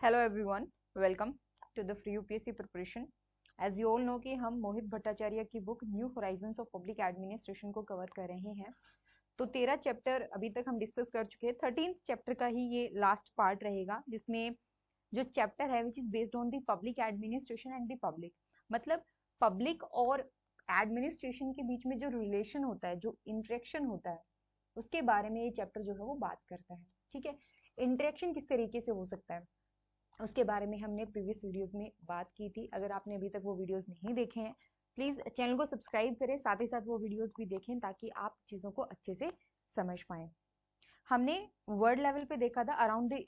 Hello everyone, welcome to the free UPSC preparation. As you all know कि हम मोहित भट्टाचार्य की book new horizons of public administration को cover कर रहे हैं। तो 13 चैप्टर अभी तक हम डिस्कस कर चुके हैं। 13th चैप्टर का ही ये लास्ट पार्ट रहेगा, जिसमें जो चैप्टर है which is based on the public administration and the public, मतलब पब्लिक और एडमिनिस्ट्रेशन के बीच में जो रिलेशन होता है, जो इंटरेक्शन होता है, उसके बारे में ये चैप्टर जो है वो बात करता है। ठीक है, इंटरेक्शन किस तरीके से हो सकता है उसके बारे में हमने प्रीवियस वीडियोस में बात की थी। अगर आपने अभी तक वो वीडियोस नहीं देखे हैं, प्लीज चैनल को सब्सक्राइब करें, साथ ही साथ वो वीडियोस भी देखें ताकि आप चीजों को अच्छे से समझ पाएं। हमने वर्ल्ड लेवल पे देखा था, अराउंड द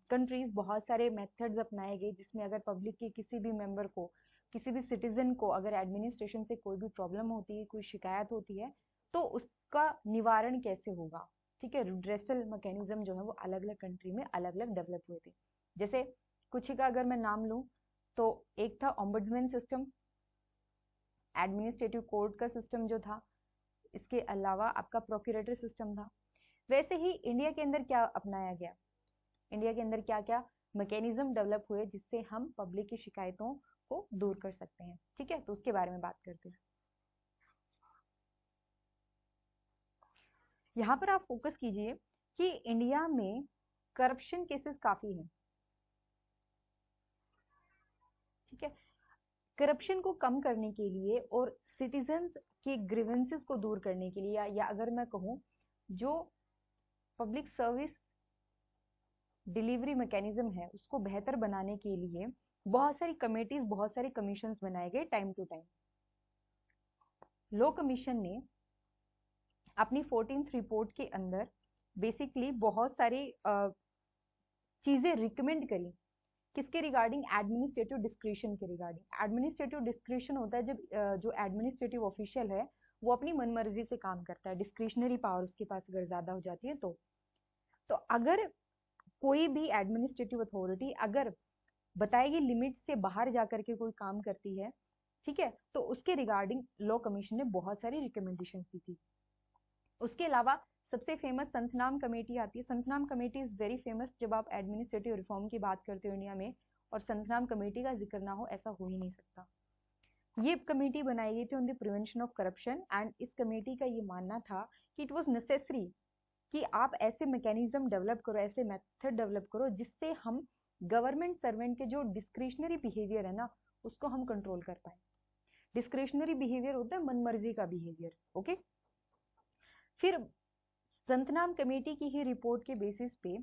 कंट्रीज बहुत सारे मेथड्स अपनाए गए, जिसमें अगर पब्लिक के किसी भी मेंबर को, किसी भी सिटीजन को अगर एडमिनिस्ट्रेशन से कोई भी प्रॉब्लम होती है, कोई शिकायत होती है, तो उसका निवारण कैसे होगा। ठीक है, रिड्रेसल मैकेनिज्म जो है वो अलग अलग कंट्री में अलग अलग डेवलप हुए थे। जैसे कुछ ही का अगर मैं नाम लूं तो एक था ओम्बुड्समैन सिस्टम, एडमिनिस्ट्रेटिव कोर्ट का सिस्टम जो था, इसके अलावा आपका प्रोक्यूरेटर सिस्टम था। वैसे ही इंडिया के अंदर क्या अपनाया गया, इंडिया के अंदर क्या क्या मैकेनिज्म डेवलप हुए जिससे हम पब्लिक की शिकायतों को दूर कर सकते हैं। ठीक है, तो उसके बारे में बात करते हैं। यहाँ पर आप फोकस कीजिए कि इंडिया में करप्शन केसेस काफी हैं। ठीक है, करप्शन को कम करने के लिए और सिटीजन्स के ग्रीवेंसेस को दूर करने के लिए, या अगर मैं कहूँ जो पब्लिक सर्विस डिलीवरी मैकेनिज्म है उसको बेहतर बनाने के लिए बहुत सारी कमेटीज, बहुत सारे कमीशंस बनाए गए time to time. Law commission ने अपनी 14th रिपोर्ट के अंदर बेसिकली बहुत सारी चीजें रिकमेंड करी। किसके रिगार्डिंग? एडमिनिस्ट्रेटिव डिस्क्रिशन के रिगार्डिंग। एडमिनिस्ट्रेटिव डिस्क्रिशन होता है जब जो एडमिनिस्ट्रेटिव ऑफिशियल है वो अपनी मनमर्जी से काम करता है, डिस्क्रिशनरी पावर उसके पास अगर ज्यादा हो जाती है तो अगर कोई भी एडमिनिस्ट्रेटिव अथॉरिटी अगर बताई गई लिमिट से बाहर जाकर के कोई काम करती है, ठीक है, तो उसके रिगार्डिंग लॉ कमीशन ने बहुत सारी रिकमेंडेशन दी थी। उसके अलावा सबसे फेमस संतनाम कमेटी आती है। Santnam committee is very famous. जब आप एडमिनिस्ट्रेटिव रिफॉर्म की बात करते हो इंडिया में और संतनाम कमेटी का जिक्र ना हो, ऐसा हो ही नहीं सकता। ये कमेटी बनाई गई थी on the prevention of corruption, and इस कमेटी का ये मानना था कि इट वाज नेसेसरी कि आप ऐसे मैकेनिज्म डेवलप करो, ऐसे मेथड डेवलप करो जिससे हम गवर्नमेंट सर्वेंट के जो डिस्क्रिशनरी बिहेवियर है ना, उसको हम कंट्रोल कर पाए। डिस्क्रिशनरी बिहेवियर होता है मनमर्जी का बिहेवियर। ओके, फिर संतनाम कमेटी की ही रिपोर्ट के बेसिस पे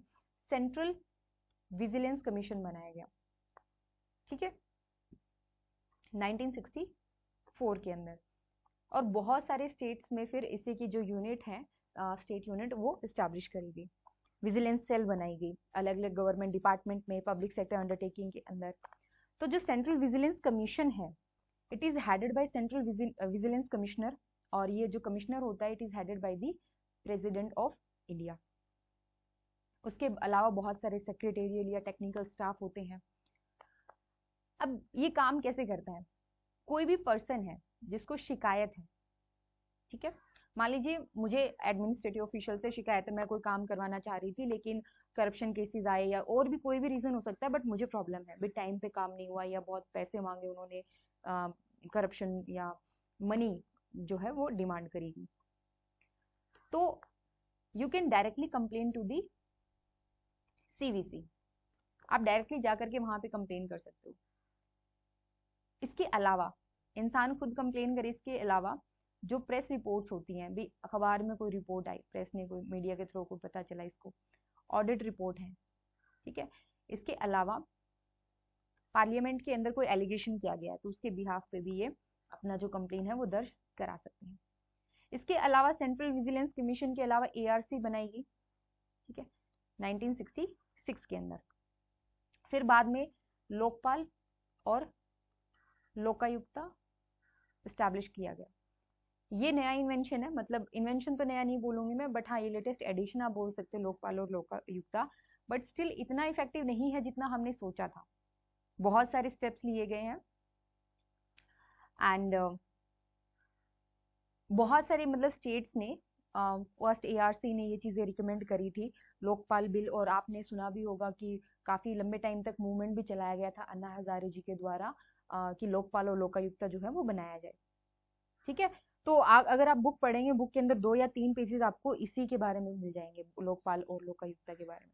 सेंट्रल विजिलेंस कमीशन बनाया गया। ठीक है, 1964 के अंदर। और बहुत सारे स्टेट्स में फिर इसी की जो यूनिट है, स्टेट यूनिट, वो इस्टेब्लिश करी गई। विजिलेंस सेल बनाई गई अलग अलग गवर्नमेंट डिपार्टमेंट में, पब्लिक सेक्टर अंडरटेकिंग के अंदर। तो जो सेंट्रल विजिलेंस कमीशन है, it is headed by central vigilance commissioner, और ये जो कमिश्नर होता है it is headed by the president of India. उसके अलावा बहुत सारे सेक्रेटेरियल या टेक्निकल स्टाफ होते हैं। अब ये काम कैसे करता है? कोई भी पर्सन है जिसको शिकायत है, ठीक है, मान लीजिए मुझे एडमिनिस्ट्रेटिव ऑफिशियल से शिकायत है, मैं कोई काम करवाना चाह रही थी लेकिन करप्शन केसेस आए या और भी कोई भी रीजन हो सकता है, बट मुझे प्रॉब्लम है, बिट टाइम पे काम नहीं हुआ या बहुत पैसे मांगे उन्होंने, करप्शन या मनी जो है वो डिमांड करेगी, तो you can directly complain to the CVC. आप डायरेक्टली जाकर के वहां पे कंप्लेन कर सकते हो। इसके अलावा इंसान खुद कंप्लेन करे, इसके अलावा जो प्रेस रिपोर्ट्स होती हैं, भी अखबार में कोई रिपोर्ट आई, प्रेस ने कोई मीडिया के थ्रू को पता चला, इसको ऑडिट रिपोर्ट है। ठीक है, इसके अलावा पार्लियामेंट के अंदर कोई एलिगेशन किया गया है तो उसके बिहाफ पे भी ये अपना जो कंप्लेन है वो दर्ज करा सकते हैं। इसके अलावा सेंट्रल विजिलेंस कमीशन के अलावा एआरसी बनाएगी, ठीक है, 1966 के अंदर। फिर बाद में लोकपाल और लोकायुक्ता स्टैब्लिश किया गया। ये नया इन्वेंशन है, मतलब इन्वेंशन तो नया नहीं बोलूंगी मैं, बट हाँ ये लेटेस्ट एडिशन आप बोल सकते हैं, लोकपाल और लोकायुक्ता। बट स्टिल इतना इफेक्टिव नहीं है जितना हमने सोचा था। बहुत सारे स्टेप्स लिए गए हैं एंड बहुत सारे मतलब स्टेट्स ने, फर्स्ट एआरसी ने ये चीजें रिकमेंड करी थी, लोकपाल बिल, और आपने सुना भी होगा कि काफी लंबे टाइम तक मूवमेंट भी चलाया गया था अन्ना हजारे जी के द्वारा कि लोकपाल और लोकायुक्त जो है वो बनाया जाए। ठीक है, तो अगर आप बुक पढ़ेंगे, बुक के अंदर 2 या 3 पेजेस आपको इसी के बारे में मिल जाएंगे, लोकपाल और लोकायुक्त के बारे में।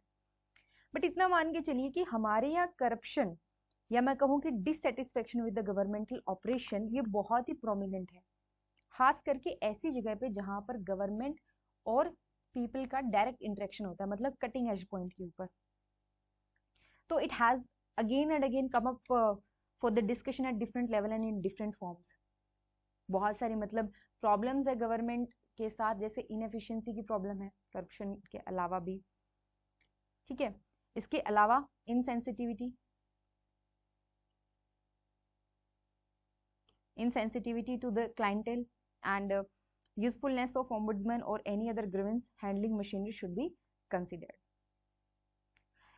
बट इतना मान के चलिए कि हमारे यहाँ करप्शन, या मैं कहूँ कि dissatisfaction with the governmental operation, ये बहुत ही प्रोमिनेंट है, खास करके ऐसी जगह पे जहां पर गवर्नमेंट और पीपल का डायरेक्ट इंटरेक्शन होता है, मतलब कटिंग एज पॉइंट के ऊपर। तो it has again and again come up for the discussion at different level and in different forms. बहुत सारी मतलब प्रॉब्लम्स है गवर्नमेंट के साथ, जैसे इनएफिशिएंसी की प्रॉब्लम है करप्शन के अलावा भी। ठीक है, इसके अलावा insensitivity, insensitivity to the clientele, and usefulness of ombudsman or any other grievance handling machinery should be considered.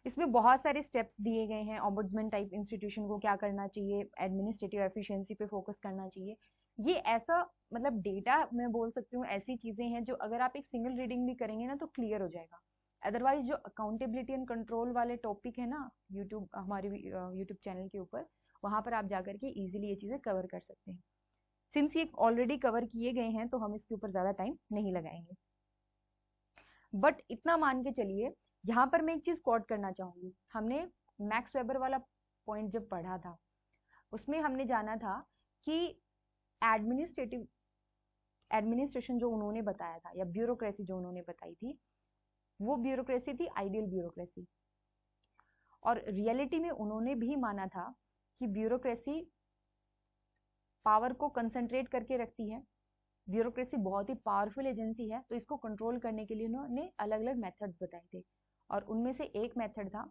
इसमें बहुत सारे स्टेप्स दिए गए हैं, ऑम्बुड्समैन टाइप इंस्टीट्यूशन को क्या करना चाहिए, एडमिनिस्ट्रेटिव एफिशिएंसी पे फोकस करना चाहिए। ये ऐसा मतलब डेटा मैं बोल सकती हूँ, ऐसी चीजें हैं जो अगर आप एक सिंगल रीडिंग भी करेंगे ना तो क्लियर हो जाएगा। अदरवाइज जो अकाउंटेबिलिटी एंड कंट्रोल वाले टॉपिक है ना यूट्यूब, हमारे यूट्यूब चैनल के ऊपर, वहां पर आप जाकर के इजीली ये चीजें कवर कर सकते हैं। सिंस ये ऑलरेडी कवर किए गए हैं तो हम इसके ऊपर ज्यादा टाइम नहीं लगाएंगे। बट इतना मान के चलिए, यहाँ पर मैं एक चीज कोट करना चाहूंगी। हमने मैक्स वेबर वाला पॉइंट जब पढ़ा था, उसमें हमने जाना था कि एडमिनिस्ट्रेशन जो उन्होंने बताया था, या ब्यूरोक्रेसी जो उन्होंने बताई थी, वो ब्यूरोक्रेसी थी आइडियल ब्यूरोक्रेसी। और रियलिटी में उन्होंने भी माना था कि ब्यूरोक्रेसी पावर को कंसंट्रेट करके रखती है, ब्यूरोक्रेसी बहुत ही पावरफुल एजेंसी है, तो इसको कंट्रोल करने के लिए उन्होंने अलग अलग मेथड्स बताए थे, और उनमें से एक मेथड था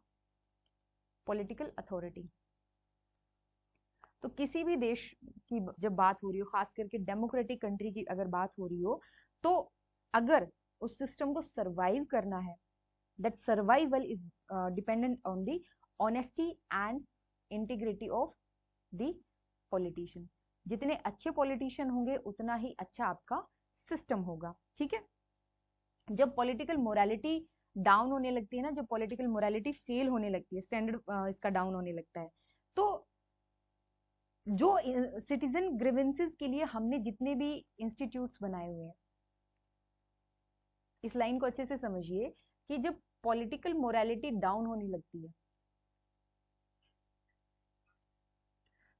पॉलिटिकल अथॉरिटी। तो किसी भी देश की जब बात हो रही हो, खास करके डेमोक्रेटिक कंट्री की अगर बात हो रही हो, तो अगर उस सिस्टम को सरवाइव करना है, that survival is dependent on the honesty and integrity of the politician. जितने अच्छे पॉलिटिशियन होंगे उतना ही अच्छा आपका सिस्टम होगा। ठीक है, जब पॉलिटिकल मोरालिटी डाउन होने लगती है ना, जब पॉलिटिकल मोरालिटी फेल होने लगती है, स्टैंडर्ड इसका डाउन होने लगता है, तो जो सिटीजन ग्रीवेंसेस के लिए हमने जितने भी इंस्टीट्यूट्स बनाए हुए हैं, इस लाइन को अच्छे से समझिए कि जब पॉलिटिकल मोरालिटी डाउन होने लगती है,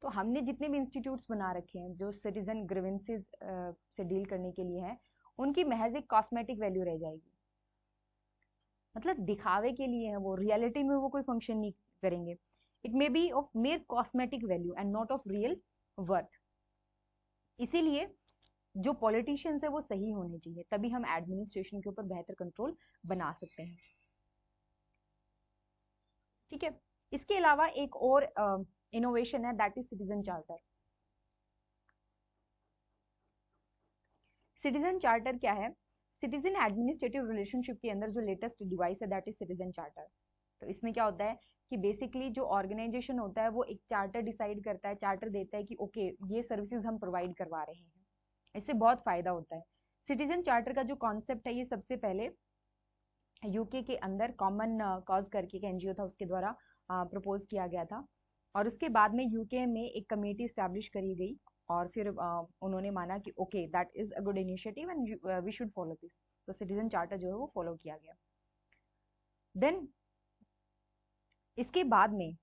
तो हमने जितने भी इंस्टीट्यूट्स बना रखे हैं जो सिटीजन ग्रीवेंसेस से डील करने के लिए हैं, उनकी महज एक कॉस्मेटिक वैल्यू रह जाएगी, मतलब दिखावे के लिए है वो, रियलिटी में वो कोई फंक्शन नहीं करेंगे। It may be of mayor cosmetic value and not of real worth. इसीलिए जो पॉलिटिशियंस है वो सही होने चाहिए, तभी हम एडमिनिस्ट्रेशन के ऊपर बेहतर कंट्रोल बना सकते हैं। ठीक है, इसके अलावा एक और इनोवेशन है, that is citizen charter. Citizen charter क्या है? सिटीजन एडमिनिस्ट्रेटिव रिलेशनशिप के अंदर जो लेटेस्ट डिवाइस है दैट इज सिटीजन चार्टर। तो इसमें क्या होता है कि बेसिकली जो ऑर्गेनाइजेशन होता है वो एक चार्टर डिसाइड करता है, चार्टर देता है कि ओके ये सर्विसेज हम प्रोवाइड करवा रहे हैं, इससे बहुत फायदा होता है। सिटीजन चार्टर का जो कॉन्सेप्ट है ये सबसे पहले यूके के अंदर कॉमन कॉज करके एक एनजीओ था उसके द्वारा प्रपोज किया गया था, और उसके बाद में यूके में एक कमेटी स्टैब्लिश करी गई, और फिर उन्होंने माना कि okay that is a good initiative and we should follow this. तो सिटीजन चार्टर जो है वो फॉलो किया गया। देन इसके बाद में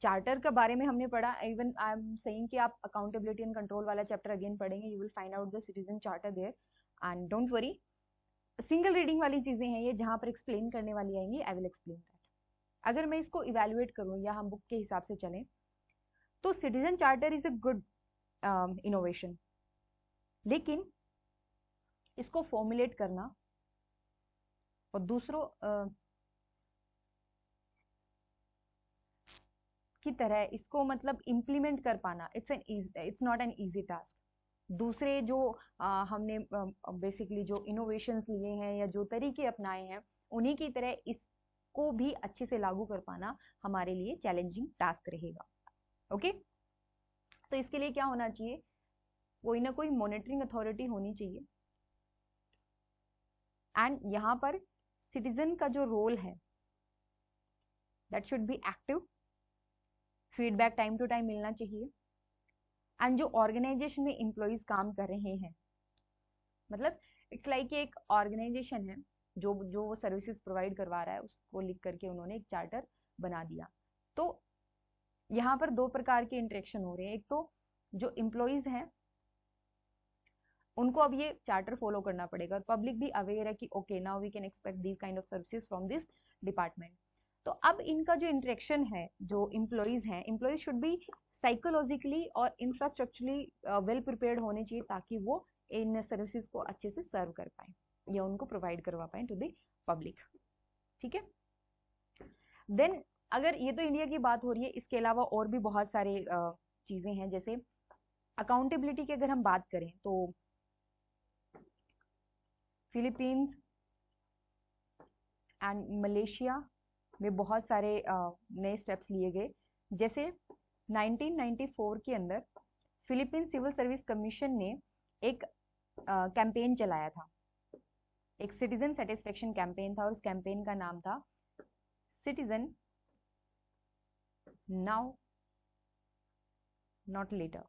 चार्टर के बारे में हमने पढ़ा, इवन आई एम सेइंग कि आप अकाउंटेबिलिटी एंड कंट्रोल वाला चैप्टर अगेन पढ़ेंगे, you will find out the citizen charter there, and don't worry, single reading वाली चीजें हैं ये, जहां पर एक्सप्लेन करने वाली आएंगी, आई विल एक्सप्लेन दैट। अगर मैं इसको इवेल्युएट करूं या हम बुक के हिसाब से चलें, तो citizen charter is a good innovation, लेकिन इसको फॉर्मुलेट करना और दूसरों की तरह इसको मतलब इम्प्लीमेंट कर पाना, it's not an easy task. दूसरे जो हमने बेसिकली जो इनोवेशंस लिए हैं या जो तरीके अपनाए हैं, उन्हीं की तरह इसको भी अच्छे से लागू कर पाना हमारे लिए चैलेंजिंग टास्क रहेगा। ओके, तो इसके लिए क्या होना चाहिए? कोई ना कोई मॉनिटरिंग अथॉरिटी होनी चाहिए, एंड यहाँ पर सिटीजन का जो रोल है that should be active, feedback time to time मिलना चाहिए, एंड जो ऑर्गेनाइजेशन में एम्प्लॉइज काम कर रहे हैं, मतलब इट्स लाइक एक ऑर्गेनाइजेशन है जो वो सर्विसेज प्रोवाइड करवा रहा है, उसको लिख करके उन्होंने एक चार्टर बना दिया। तो यहाँ पर दो प्रकार के इंटरेक्शन हो रहे हैं। एक तो जो एम्प्लॉइज हैं उनको अब ये चार्टर फॉलो करना पड़ेगा, और पब्लिक भी अवेयर है कि okay now we can expect this kind of services from this department. तो अब इनका जो इंटरेक्शन है, जो एम्प्लॉइज हैं, एम्प्लॉइज शुड बी साइकोलॉजिकली और इंफ्रास्ट्रक्चरली वेल प्रिपेयर्ड होने चाहिए ताकि वो इन सर्विसेज को अच्छे से सर्व कर पाए या उनको प्रोवाइड करवा पाए टू द पब्लिक। ठीक है, देन अगर ये तो इंडिया की बात हो रही है, इसके अलावा और भी बहुत सारे चीजें हैं। जैसे अकाउंटेबिलिटी की अगर हम बात करें तो फिलीपींस एंड मलेशिया में बहुत सारे नए स्टेप्स लिए गए। जैसे 1994 के अंदर फिलीपींस सिविल सर्विस कमीशन ने एक कैंपेन चलाया था, एक सिटीजन सेटिस्फेक्शन कैंपेन था, और उस कैंपेन का नाम था सिटीजन नाउ नॉट लेटर।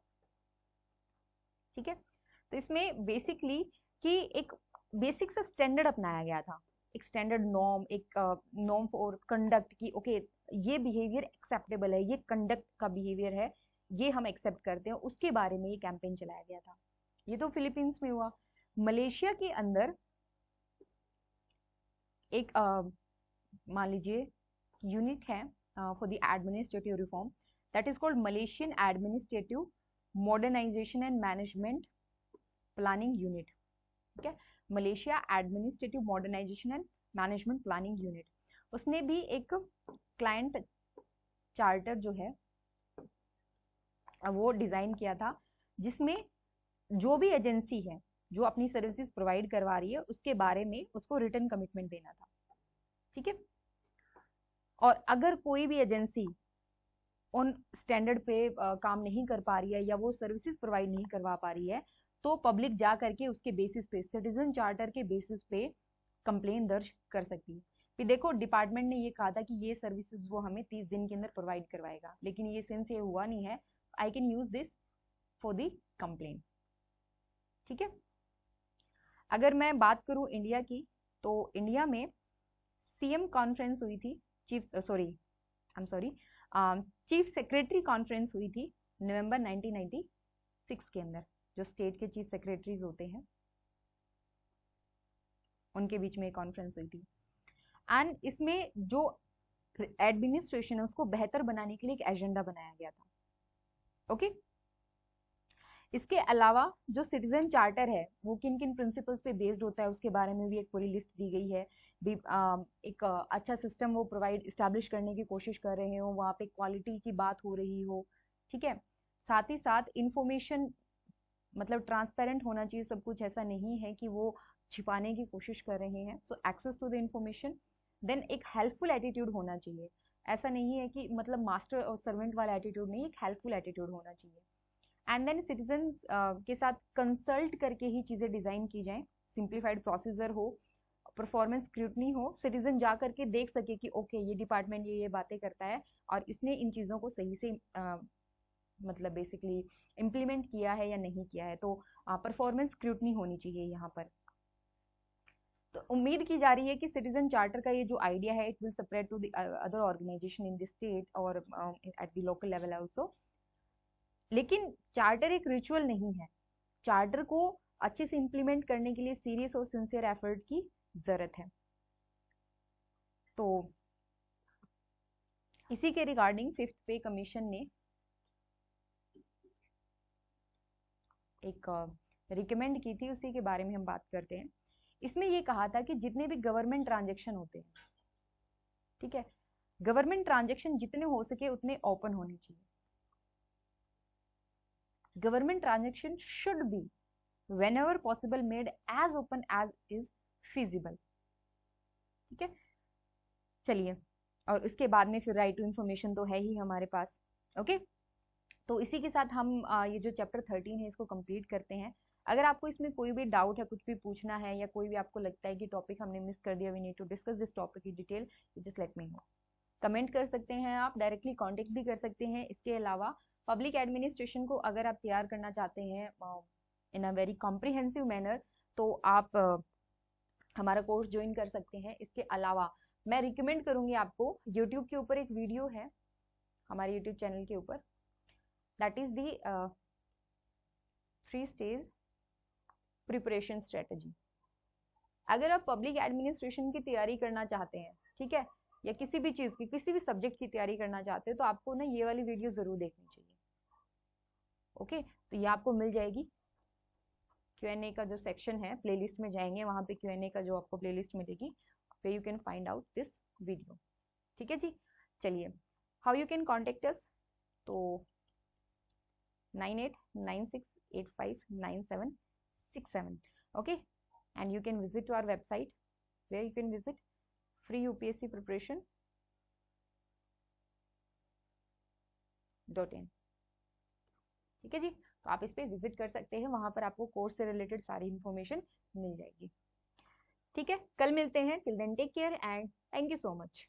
ठीक है, तो इसमें बेसिकली कि एक बेसिक सा स्टैंडर्ड अपनाया गया था, एक स्टैंडर्ड नॉर्म, एक नॉर्म फॉर कंडक्ट की ओके ये बिहेवियर एक्सेप्टेबल है, ये कंडक्ट का बिहेवियर है, ये हम एक्सेप्ट करते हैं, उसके बारे में ये कैंपेन चलाया गया था। ये तो फिलीपींस में हुआ। मलेशिया के अंदर एक मान लीजिए यूनिट है for the administrative reform, that is called Malaysian administrative modernisation and management planning unit. ठीक है, Malaysia administrative modernisation and management planning unit. उसने भी एक क्लाइंट चार्टर जो है वो डिजाइन किया था, जिसमें जो भी एजेंसी है जो अपनी सर्विसेज प्रोवाइड करवा रही है उसके बारे में उसको रिटन कमिटमेंट देना था। ठीक है, और अगर कोई भी एजेंसी उन स्टैंडर्ड पे काम नहीं कर पा रही है या वो सर्विसेज प्रोवाइड नहीं करवा पा रही है, तो पब्लिक जा करके उसके बेसिस पे, सिटीजन चार्टर के बेसिस पे कंप्लेन दर्ज कर सकती है। फिर देखो डिपार्टमेंट ने ये कहा था कि ये सर्विसेज वो हमें 30 दिन के अंदर प्रोवाइड करवाएगा, लेकिन ये सिंस ये हुआ नहीं है, I can use this for the complain. ठीक है, अगर मैं बात करूं इंडिया की, तो इंडिया में सीएम कॉन्फ्रेंस हुई थी, चीफ सेक्रेटरी कॉन्फ्रेंस हुई थी नवंबर 1996 के अंदर। जो स्टेट के चीफ सेक्रेटरीज होते हैं उनके बीच में कॉन्फ्रेंस हुई थी, एंड इसमें जो एडमिनिस्ट्रेशन है उसको बेहतर बनाने के लिए एक एजेंडा बनाया गया था। ओके, इसके अलावा जो सिटीजन चार्टर है वो किन किन प्रिंसिपल्स पे बेस्ड होता है उसके बारे में भी एक पूरी लिस्ट दी गई है। एक अच्छा सिस्टम वो प्रोवाइड इस्टेब्लिश करने की कोशिश कर रहे हो, वहाँ पे क्वालिटी की बात हो रही हो। ठीक है, साथ ही साथ इंफॉर्मेशन मतलब ट्रांसपेरेंट होना चाहिए सब कुछ, ऐसा नहीं है कि वो छिपाने की कोशिश कर रहे हैं। So access to the information, then एक हेल्पफुल एटीट्यूड होना चाहिए, ऐसा नहीं है कि मतलब मास्टर और सर्वेंट वाला एटीट्यूड नहीं, एक हेल्पफुल एटीट्यूड होना चाहिए। एंड देन सिटीजन के साथ कंसल्ट करके ही चीजें डिजाइन की जाएं, सिंप्लीफाइड प्रोसीजर हो, परफॉर्मेंस स्क्रूटनी हो, सिटीजन जा करके देख सके कि ओके ये डिपार्टमेंट ये बातें करता है और इसने इन चीजों को सही से मतलब बेसिकली इम्प्लीमेंट किया है या नहीं किया है। तो परफॉर्मेंस स्क्रूटनी होनी चाहिए यहाँ पर। तो उम्मीद की जा रही है कि सिटीजन चार्टर का ये जो आइडिया है it will spread to the other organisation in the state और at the local level also. लेकिन चार्टर एक रिचुअल नहीं है, चार्टर को अच्छे से इम्प्लीमेंट करने के लिए सीरियस और सिंसियर एफर्ट की जरूरत है। तो इसी के रिगार्डिंग फिफ्थ पे कमीशन ने एक रिकमेंड की थी, उसी के बारे में हम बात करते हैं। इसमें ये कहा था कि जितने भी गवर्नमेंट ट्रांजैक्शन होते हैं, ठीक है, गवर्नमेंट ट्रांजैक्शन जितने हो सके उतने ओपन होने चाहिए। Government transaction should be whenever possible made as open as is feasible। ठीक है, चलिए, और उसके बाद में फिर राइट टू इंफॉर्मेशन तो है ही हमारे पास। ओके, तो इसी के साथ हम ये जो चैप्टर 13 है इसको कंप्लीट करते हैं। अगर आपको इसमें कोई भी डाउट है, कुछ भी पूछना है, या कोई भी आपको लगता है कि टॉपिक हमने मिस कर दिया, we need to discuss this topic in detail, just let me know. Comment कर सकते हैं आप, डायरेक्टली कांटेक्ट भी कर सकते हैं। इसके अलावा पब्लिक एडमिनिस्ट्रेशन को अगर आप तैयार करना चाहते हैं इन अ वेरी कॉम्प्रिहेंसिव मैनर, तो आप हमारा कोर्स ज्वाइन कर सकते हैं। इसके अलावा मैं रिकमेंड करूंगी आपको, यूट्यूब के ऊपर एक वीडियो है हमारे यूट्यूब चैनल के ऊपर, that is the 3 stage preparation strategy. अगर आप पब्लिक एडमिनिस्ट्रेशन की तैयारी करना चाहते हैं, ठीक है, या किसी भी चीज की, किसी भी सब्जेक्ट की तैयारी करना चाहते हैं, तो आपको ना ये वाली वीडियो जरूर देखनी चाहिए। ओके, तो ये आपको मिल जाएगी Q&A का जो सेक्शन है, प्लेलिस्ट में जाएंगे, वहां पे Q&A का जो आपको प्लेलिस्ट मिलेगी, way you can find out this video. ठीक है जी, चलिए, how you can contact us, तो 9896859767, okay, and you can visit to our website where you can visit free UPSC preparation.in। ठीक है जी, तो आप इस पे विजिट कर सकते हैं, वहां पर आपको कोर्स से रिलेटेड सारी इंफॉर्मेशन मिल जाएगी। ठीक है, कल मिलते हैं, till then take care and thank you so much.